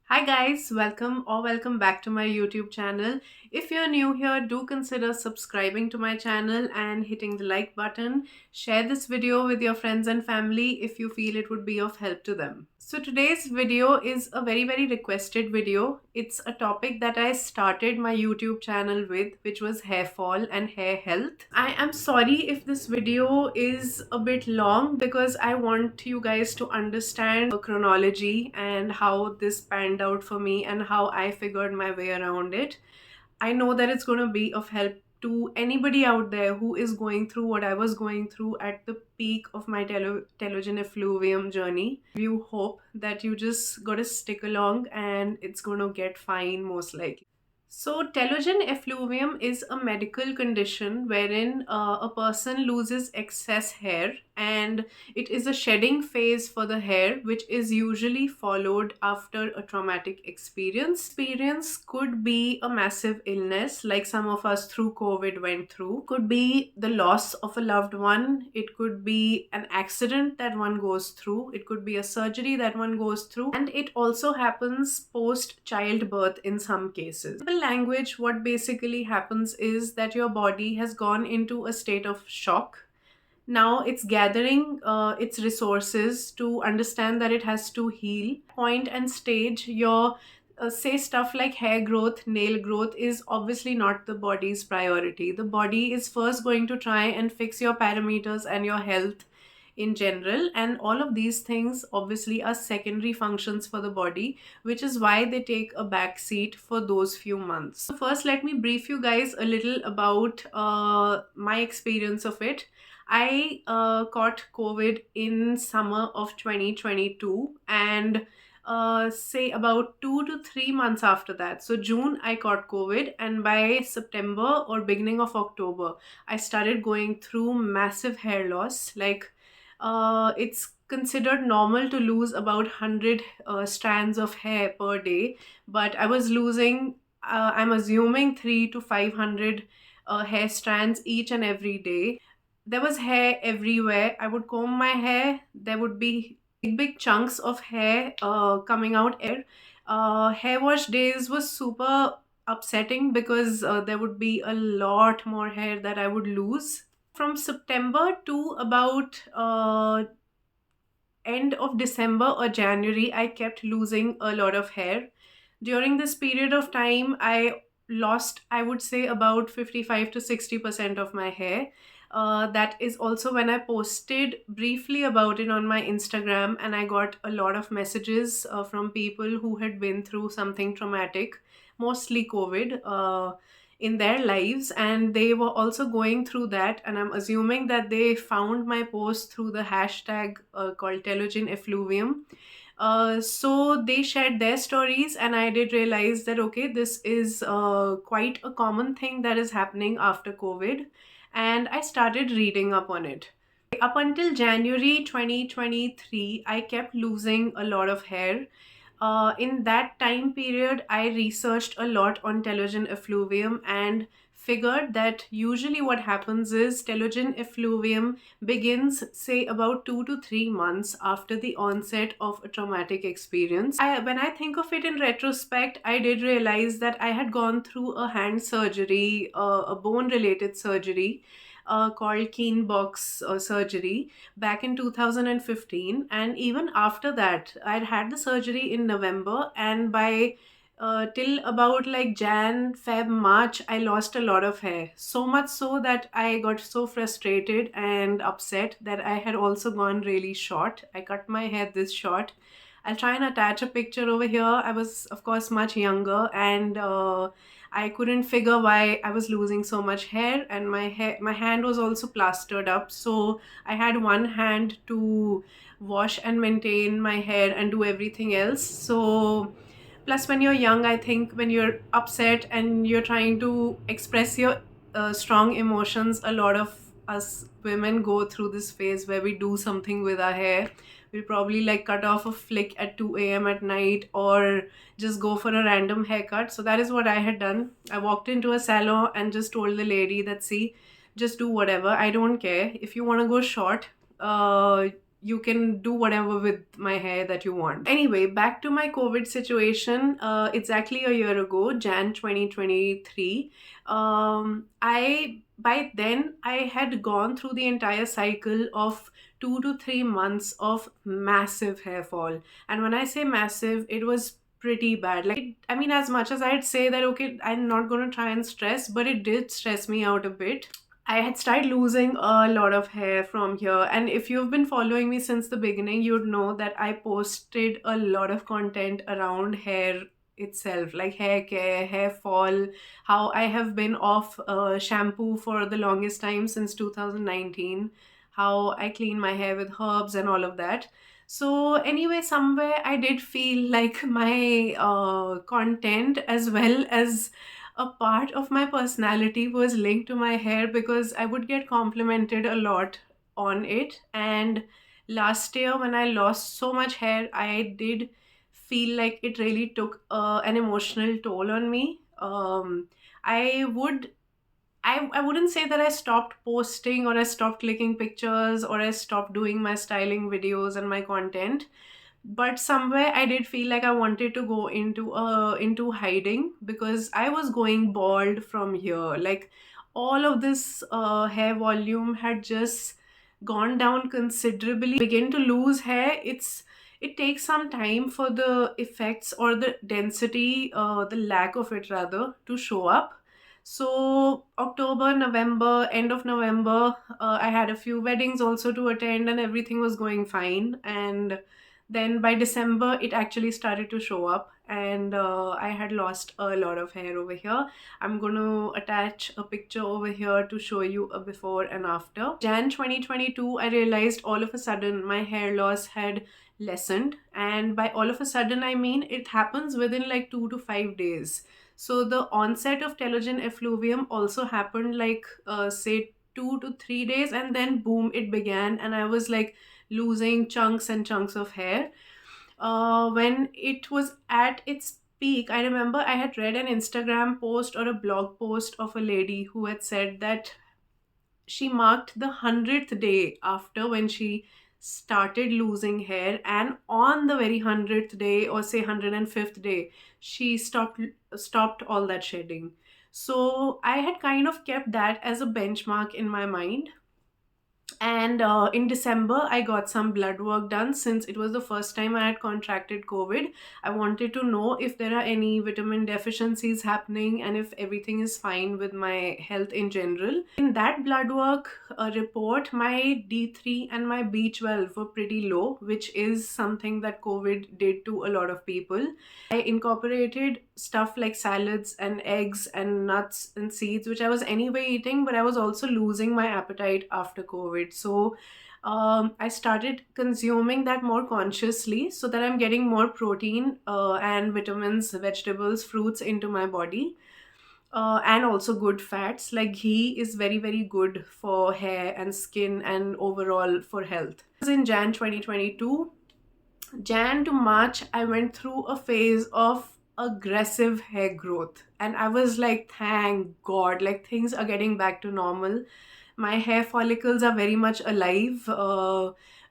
Hi guys, welcome back to my YouTube channel. If you're new here, do consider subscribing to my channel and hitting the like button. Share this video with your friends and family if you feel it would be of help to them. So today's video is a very requested video. It's a topic that I started my YouTube channel with, which was hair fall and hair health. I am sorry if this video is a bit long because I want you guys to understand the chronology and how this panned out for me and how I figured my way around it. I know that it's going to be of help to anybody out there who is going through what I was going through at the peak of my telogen effluvium journey. You hope that you just got to stick along and it's going to get fine most likely. So, telogen effluvium is a medical condition wherein a person loses excess hair, and it is a shedding phase for the hair, which is usually followed after a traumatic experience. Experience could be a massive illness, like some of us through COVID went through, could be the loss of a loved one, it could be an accident that one goes through, it could be a surgery that one goes through, and it also happens post childbirth in some cases. In language, what basically happens is that your body has gone into a state of shock. Now it's gathering its resources to understand that it has to heal. Point and stage, your say stuff like hair growth, nail growth is obviously not the body's priority. The body is first going to try and fix your parameters and your health in general, and all of these things obviously are secondary functions for the body, which is why they take a back seat for those few months. So first, let me brief you guys a little about my experience of it. I caught COVID in summer of 2022, and say about 2 to 3 months after that. So June I caught COVID, and by September or beginning of October, I started going through massive hair loss. Like it's considered normal to lose about 100 strands of hair per day, but I was losing, I'm assuming 3 to 500 hair strands each and every day. There was hair everywhere. I would comb my hair, there would be big chunks of hair coming out air. Hair wash days was super upsetting because there would be a lot more hair that I would lose. From September to about end of December or January, I kept losing a lot of hair. During this period of time, I lost, I would say, about 55 to 60% of my hair. That is also when I posted briefly about it on my Instagram, and I got a lot of messages from people who had been through something traumatic, mostly COVID. In their lives, and they were also going through that, and I'm assuming that they found my post through the hashtag called Telogen Effluvium. So they shared their stories, and I did realize that okay, this is quite a common thing that is happening after COVID, and I started reading up on it. Up until January 2023, I kept losing a lot of hair. In that time period, I researched a lot on telogen effluvium and figured that usually what happens is telogen effluvium begins, say, about 2 to 3 months after the onset of a traumatic experience. When I think of it in retrospect, I did realize that I had gone through a hand surgery, a bone related surgery called Keen box surgery back in 2015, and even after that I'd had the surgery in November, and by till about like Jan, Feb, March, I lost a lot of hair. So much so that I got so frustrated and upset that I had also gone really short. I cut my hair this short. I'll try and attach a picture over here. I was, of course, much younger, and I couldn't figure why I was losing so much hair, and my hand was also plastered up. So I had one hand to wash and maintain my hair and do everything else. So plus, when you're young, I think when you're upset and you're trying to express your strong emotions, a lot of us women go through this phase where we do something with our hair. We'll probably like cut off a flick at 2 a.m. at night, or just go for a random haircut. So that is what I had done. I walked into a salon and just told the lady that, see, just do whatever. I don't care. If you want to go short, you can do whatever with my hair that you want. Anyway, back to my COVID situation. Exactly a year ago, Jan 2023, I by then I had gone through the entire cycle of 2 to 3 months of massive hair fall. And when I say massive, it was pretty bad. Like, I mean, as much as I'd say that, okay, I'm not going to try and stress, but it did stress me out a bit. I had started losing a lot of hair from here. And if you've been following me since the beginning, you'd know that I posted a lot of content around hair itself, like hair care, hair fall, how I have been off shampoo for the longest time since 2019, how I clean my hair with herbs and all of that. So, anyway, somewhere I did feel like my content as well as a part of my personality was linked to my hair because I would get complimented a lot on it. And last year, when I lost so much hair, I did feel like it really took an emotional toll on me. I would I wouldn't say that I stopped posting or I stopped clicking pictures or I stopped doing my styling videos and my content, but somewhere I did feel like I wanted to go into hiding because I was going bald from here. Like, all of this hair volume had just gone down considerably. Begin to lose hair, it takes some time for the effects or the density, the lack of it rather, to show up. So October, November, end of November, I had a few weddings also to attend and everything was going fine. And then by December, it actually started to show up, and I had lost a lot of hair over here. I'm going to attach a picture over here to show you a before and after. Jan 2022, I realized all of a sudden my hair loss had lessened, and by all of a sudden, I mean it happens within like 2 to 5 days. So the onset of telogen effluvium also happened like say 2 to 3 days, and then boom, it began, and I was like losing chunks and chunks of hair. When it was at its peak, I remember I had read an Instagram post or a blog post of a lady who had said that she marked the 100th day after when she started losing hair, and on the very 100th day, or say 105th day, she stopped all that shedding. So I had kind of kept that as a benchmark in my mind. And in December, I got some blood work done since it was the first time I had contracted COVID. I wanted to know if there are any vitamin deficiencies happening and if everything is fine with my health in general. In that blood work report, my D3 and my B12 were pretty low, which is something that COVID did to a lot of people. I incorporated stuff like salads and eggs and nuts and seeds, which I was anyway eating, but I was also losing my appetite after COVID. So I started consuming that more consciously so that I'm getting more protein and vitamins, vegetables, fruits into my body. And also good fats like ghee is very, very good for hair and skin and overall for health. In Jan 2022, Jan to March, I went through a phase of aggressive hair growth. And I was like, thank God, like things are getting back to normal. My hair follicles are very much alive.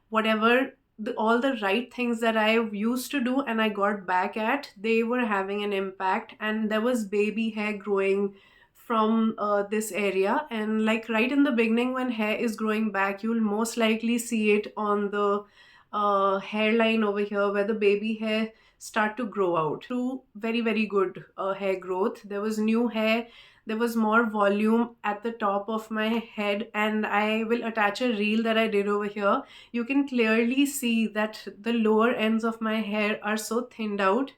Whatever all the right things that I used to do and I got back at, they were having an impact. And there was baby hair growing from this area. And like right in the beginning, when hair is growing back, you'll most likely see it on the hairline over here where the baby hair start to grow out. Through very, very good hair growth, there was new hair, there was more volume at the top of my head, and I will attach a reel that I did over here. You can clearly see that the lower ends of my hair are so thinned out,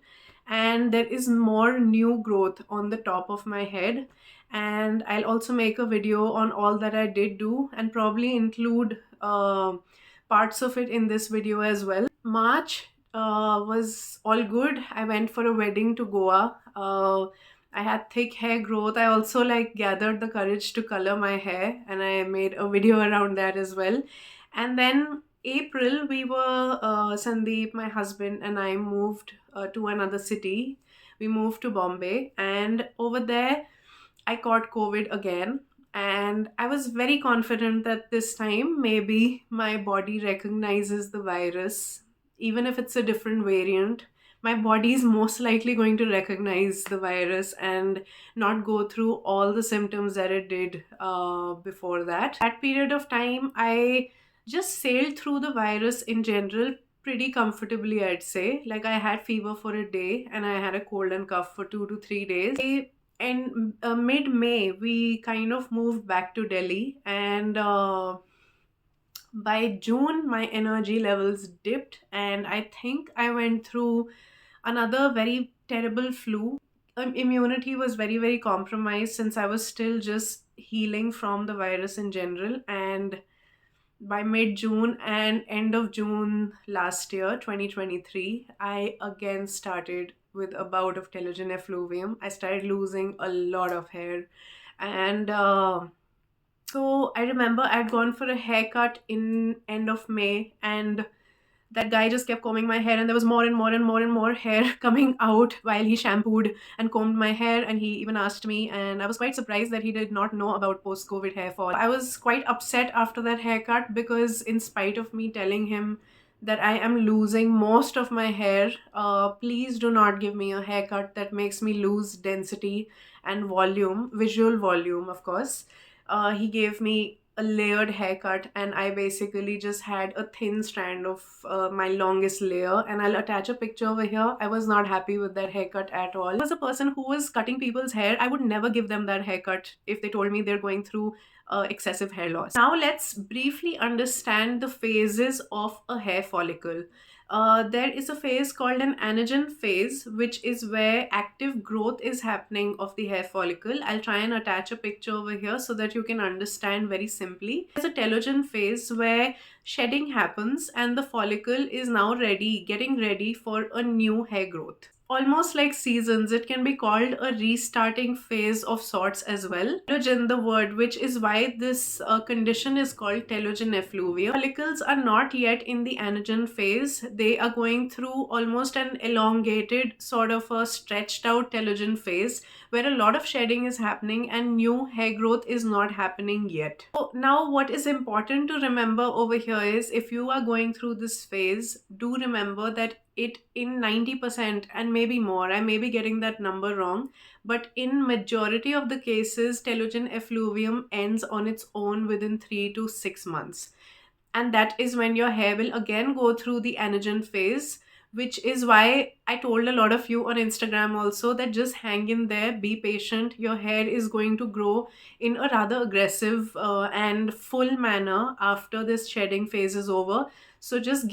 and there is more new growth on the top of my head. And I'll also make a video on all that I did do and probably include parts of it in this video as well. March was all good. I went for a wedding to Goa. I had thick hair growth. I also like gathered the courage to color my hair, and I made a video around that as well. And then April, we were Sandeep, my husband, and I moved to another city. We moved to Bombay, and over there I caught COVID again. And I was very confident that this time maybe my body recognizes the virus, even if it's a different variant. My body is most likely going to recognize the virus and not go through all the symptoms that it did before that. That period of time, I just sailed through the virus in general pretty comfortably, I'd say. Like, I had fever for a day and I had a cold and cough for 2 to 3 days. And mid May, we kind of moved back to Delhi, and by June, my energy levels dipped, and I think I went through another very terrible flu. Immunity was very, very compromised since I was still just healing from the virus in general. And by mid June and end of June last year, 2023, I again started with a bout of telogen effluvium. I started losing a lot of hair. And so I remember I'd gone for a haircut in end of May, and that guy just kept combing my hair, and there was more and more and more and more hair coming out while he shampooed and combed my hair. And he even asked me, and I was quite surprised that he did not know about post-COVID hair fall. I was quite upset after that haircut because, in spite of me telling him that I am losing most of my hair, please do not give me a haircut that makes me lose density and volume, visual volume, of course. He gave me a layered haircut, and I basically just had a thin strand of my longest layer, and I'll attach a picture over here. I was not happy with that haircut at all. I was a person who was cutting people's hair. I would never give them that haircut if they told me they're going through excessive hair loss. Now let's briefly understand the phases of a hair follicle. There is a phase called an anagen phase, which is where active growth is happening of the hair follicle. I'll try and attach a picture over here so that you can understand very simply. There's a telogen phase where shedding happens and the follicle is now getting ready for a new hair growth. Almost like seasons, it can be called a restarting phase of sorts as well. Telogen, the word, which is why this condition is called telogen effluvium. Follicles are not yet in the anagen phase. They are going through almost an elongated, sort of a stretched out telogen phase where a lot of shedding is happening and new hair growth is not happening yet. So now what is important to remember over here is, if you are going through this phase, do remember that it in 90% and maybe more, I may be getting that number wrong, but in majority of the cases, telogen effluvium ends on its own within 3 to 6 months. And that is when your hair will again go through the anagen phase, which is why I told a lot of you on Instagram also that just hang in there, be patient. Your hair is going to grow in a rather aggressive and full manner after this shedding phase is over. So just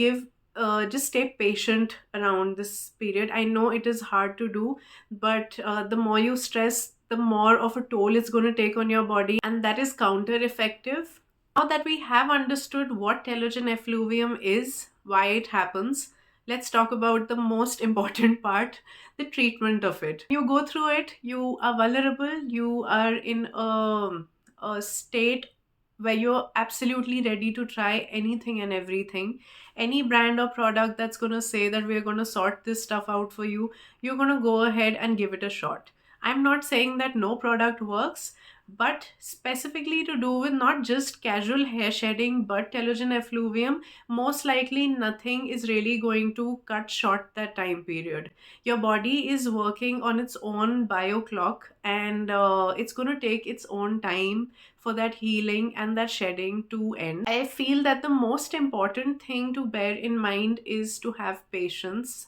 stay patient around this period. I know it is hard to do, but the more you stress, the more of a toll it's going to take on your body, and that is counter effective. Now that we have understood what telogen effluvium is, why it happens, let's talk about the most important part, the treatment of it. You go through it, you are vulnerable, you are in a state where you're absolutely ready to try anything and everything. Any brand or product that's going to say that we're going to sort this stuff out for you, you're going to go ahead and give it a shot. I'm not saying that no product works, but specifically to do with not just casual hair shedding but telogen effluvium, most likely nothing is really going to cut short that time period. Your body is working on its own bio clock, and it's going to take its own time for that healing and that shedding to end. I feel that the most important thing to bear in mind is to have patience.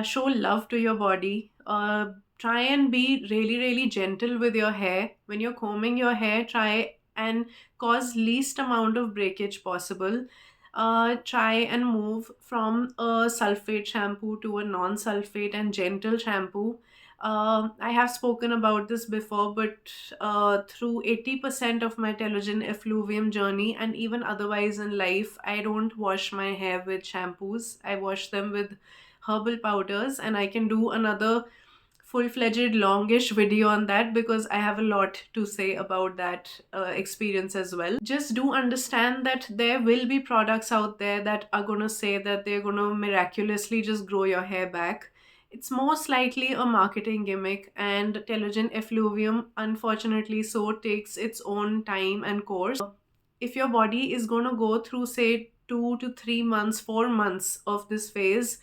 Show love to your body. Try and be really, really gentle with your hair. When you're combing your hair, try and cause least amount of breakage possible. Try and move from a sulfate shampoo to a non-sulfate and gentle shampoo. I have spoken about this before, but through 80% of my telogen effluvium journey and even otherwise in life, I don't wash my hair with shampoos. I wash them with herbal powders, and I can do another full-fledged longish video on that because I have a lot to say about that experience as well. Just do understand that there will be products out there that are going to say that they're going to miraculously just grow your hair back. It's most likely a marketing gimmick, and Telogen Effluvium, unfortunately, so takes its own time and course. If your body is going to go through, say, 2 to 3 months, 4 months of this phase,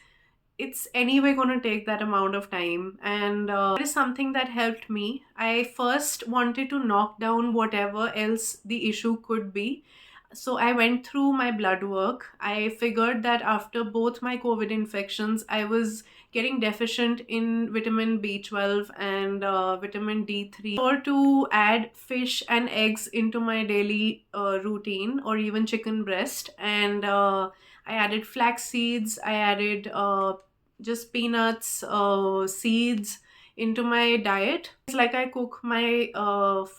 it's anyway going to take that amount of time. And that is something that helped me. I first wanted to knock down whatever else the issue could be, so I went through my blood work. I figured that after both my COVID infections, I was getting deficient in vitamin B12 and vitamin D3. Or to add fish and eggs into my daily routine, or even chicken breast. And I added flax seeds, I added just peanuts, seeds into my diet. It's like I cook my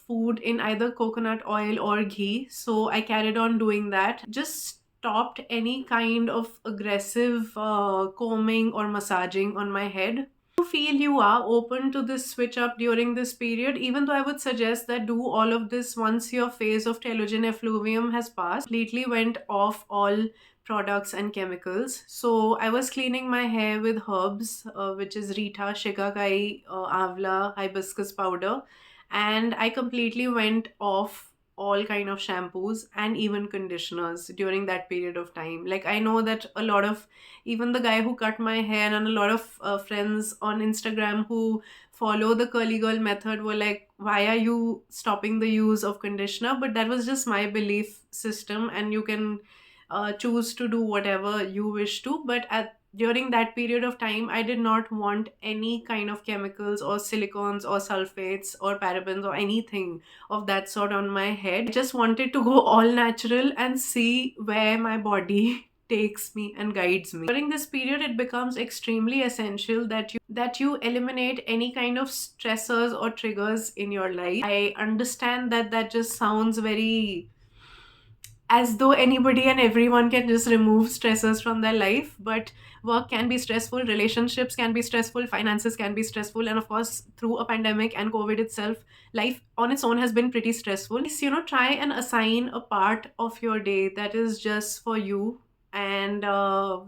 food in either coconut oil or ghee, so I carried on doing that. Just stopped any kind of aggressive combing or massaging on my head. You feel you are open to this switch up during this period, even though I would suggest that do all of this once your phase of telogen effluvium has passed. Completely went off all products and chemicals. So I was cleaning my hair with herbs, which is Rita, Shikakai, Avla, hibiscus powder, and I completely went off all kind of shampoos and even conditioners during that period of time. Like, I know that a lot of, even the guy who cut my hair and a lot of friends on Instagram who follow the curly girl method were like, why are you stopping the use of conditioner? But that was just my belief system, and you can choose to do whatever you wish to. But at during that period of time, I did not want any kind of chemicals or silicones or sulfates or parabens or anything of that sort on my head. I just wanted to go all natural and see where my body takes me and guides me. During this period, it becomes extremely essential that you eliminate any kind of stressors or triggers in your life. I understand that that just sounds very as though anybody and everyone can just remove stressors from their life, but work can be stressful, relationships can be stressful, finances can be stressful, and of course through a pandemic and COVID itself, life on its own has been pretty stressful. Please, try and assign a part of your day that is just for you, and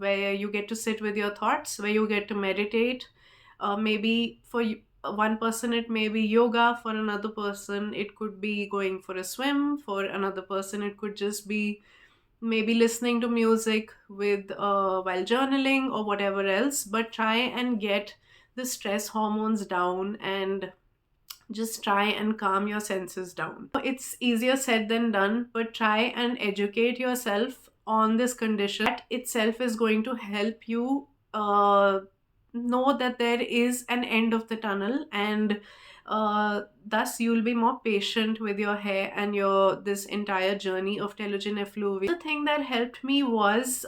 where you get to sit with your thoughts, where you get to meditate. Maybe for you, one person it may be yoga, for another person it could be going for a swim, for another person it could just be maybe listening to music with while journaling or whatever else. But try and get the stress hormones down, and just try and calm your senses down. It's easier said than done, but try and educate yourself on this condition. That itself is going to help you know that there is an end of the tunnel, and thus you'll be more patient with your hair and your this entire journey of telogen effluvium. The thing that helped me was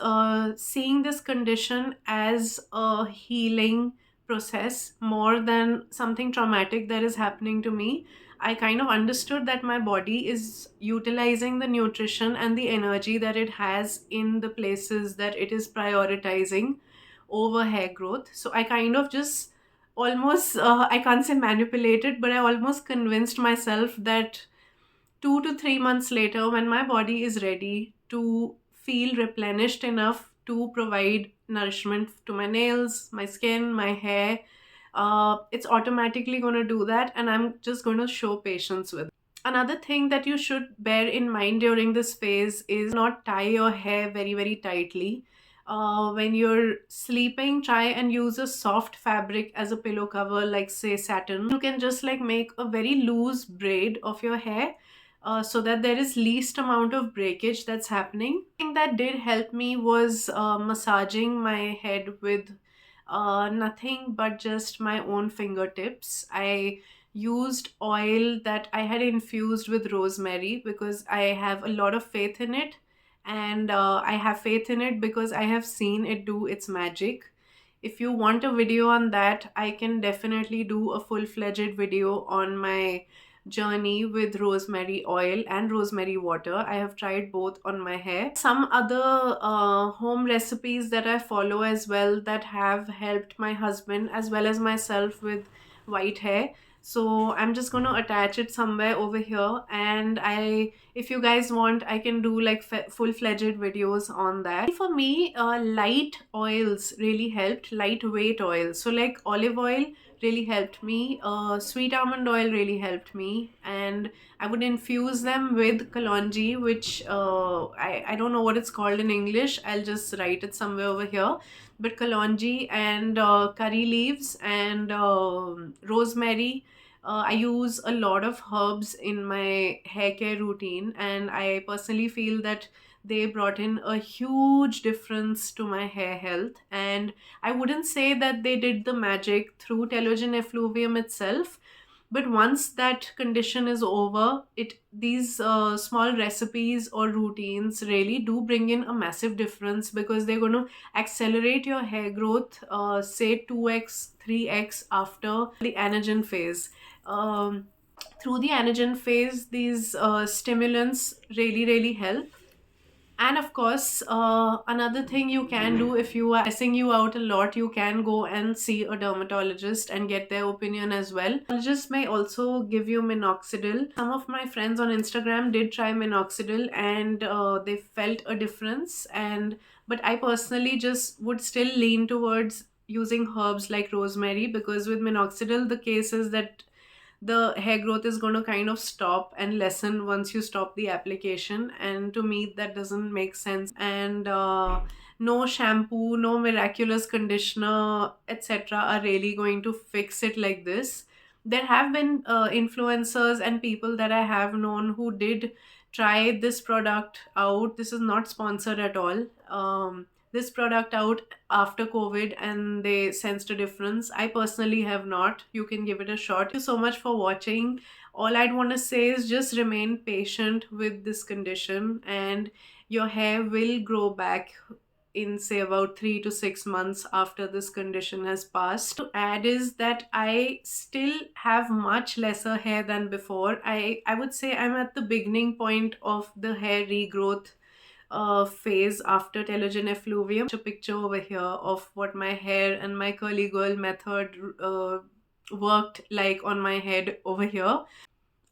seeing this condition as a healing process more than something traumatic that is happening to me. I kind of understood that my body is utilizing the nutrition and the energy that it has in the places that it is prioritizing over hair growth. So I kind of just almost, I can't say manipulated, but I almost convinced myself that 2 to 3 months later, when my body is ready to feel replenished enough to provide nourishment to my nails, my skin, my hair, it's automatically going to do that, and I'm just going to show patience with it. Another thing that you should bear in mind during this phase is not tie your hair very, very tightly. When you're sleeping, try and use a soft fabric as a pillow cover, like say satin. You can just like make a very loose braid of your hair, so that there is least amount of breakage that's happening. Thing that did help me was massaging my head with nothing but just my own fingertips. I used oil that I had infused with rosemary because I have a lot of faith in it, and I have faith in it because I have seen it do its magic. If you want a video on that, I can definitely do a full-fledged video on my journey with rosemary oil and rosemary water. I have tried both on my hair. Some other home recipes that I follow as well that have helped my husband as well as myself with white hair. So I'm just going to attach it somewhere over here, and if you guys want, I can do like full-fledged videos on that. For me, light oils really helped, lightweight oils. So like olive oil really helped me, sweet almond oil really helped me, and I would infuse them with kalonji, which I don't know what it's called in English. I'll just write it somewhere over here. But kalonji and curry leaves and rosemary. I use a lot of herbs in my hair care routine, and I personally feel that they brought in a huge difference to my hair health. And I wouldn't say that they did the magic through Telogen Effluvium itself, but once that condition is over, it these small recipes or routines really do bring in a massive difference, because they're going to accelerate your hair growth, say 2x 3x after the anagen phase. Through the anagen phase, these stimulants really help. And of course, another thing you can do, if you are stressing you out a lot, you can go and see a dermatologist and get their opinion as well. Dermatologists may also give you minoxidil. Some of my friends on Instagram did try minoxidil, and they felt a difference. And but I personally just would still lean towards using herbs like rosemary, because with minoxidil, the case is that the hair growth is going to kind of stop and lessen once you stop the application, and to me that doesn't make sense. And no shampoo, no miraculous conditioner, etc. are really going to fix it like this. There have been influencers and people that I have known who did try this product out. This is not sponsored at all. This product out after COVID, and they sensed a difference. I personally have not. You can give it a shot. Thank you so much for watching. All I'd want to say is just remain patient with this condition, and your hair will grow back in say about 3 to 6 months after this condition has passed. To add is that I still have much lesser hair than before. I would say I'm at the beginning point of the hair regrowth phase after Telogen Effluvium. A picture over here of what my hair and my curly girl method worked like on my head over here.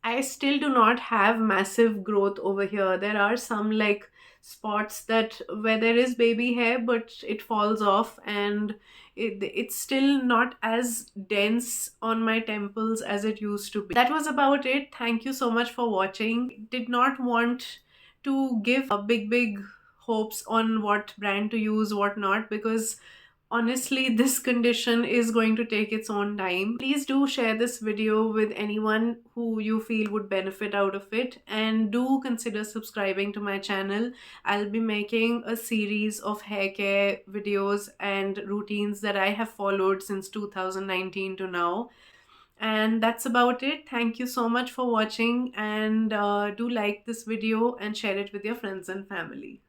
I still do not have massive growth over here. There are some like spots that where there is baby hair, but it falls off, and it's still not as dense on my temples as it used to be. That was about it. Thank you so much for watching. Did not want to give a big hopes on what brand to use, what not, because honestly, this condition is going to take its own time. Please do share this video with anyone who you feel would benefit out of it, and do consider subscribing to my channel. I'll be making a series of hair care videos and routines that I have followed since 2019 to now. And that's about it. Thank you so much for watching, and do like this video and share it with your friends and family.